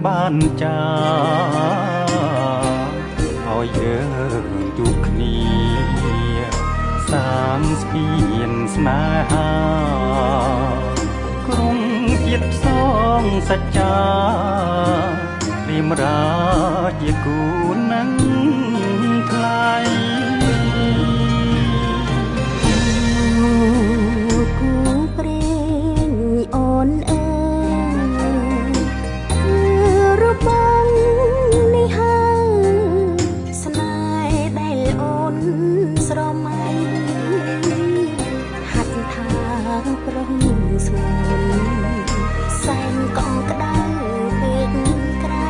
បានចាឲ្យយើងជួបគ្នាសាងស្ពានស្នេហាក្រុងជាតិផ្សងសច្ចារៀមរាជាគូនឹងថ្លៃគូព្រេងអូនអើយរូបបងនេះហើយស្នេហ៍ដែលអូនស្រមៃហាត់ថាប្រុងស្មូនសែនកងក្តៅពេកក្រៃ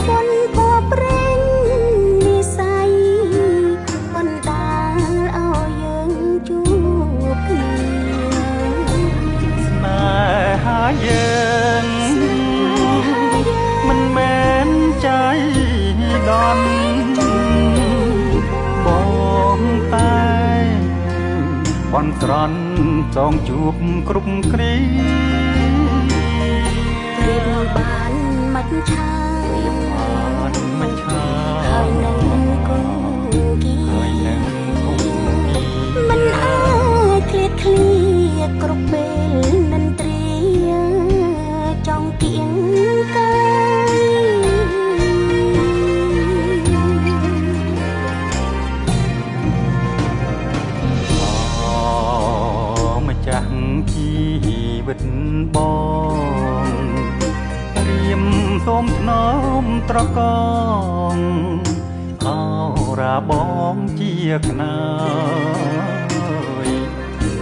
មុនពណ៌ព្រេងនិស័យបណ្ដាលឲ្យយើងជួបគ្នាស្នេហាយើងមិនមែនใจដន់បងតែបន់ស្រន់ចងជួបគ្រប់គ្រាព្រៀបបានមិនឆាហើយនឹងគូគីមិនអាចឃ្លាតឃ្លាគ្រប់ពេលនិន្ទ្រាចង់គៀងកាយម្ចាស់ជីវិតបងរៀមសូមថ្នមត្រកងអរាបងជាខ្នើយ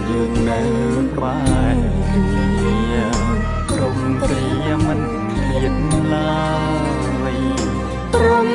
យើងនៅក្បែរគ្នាក្រុមគ្រាមិនឃ្លាតឡើយព្រម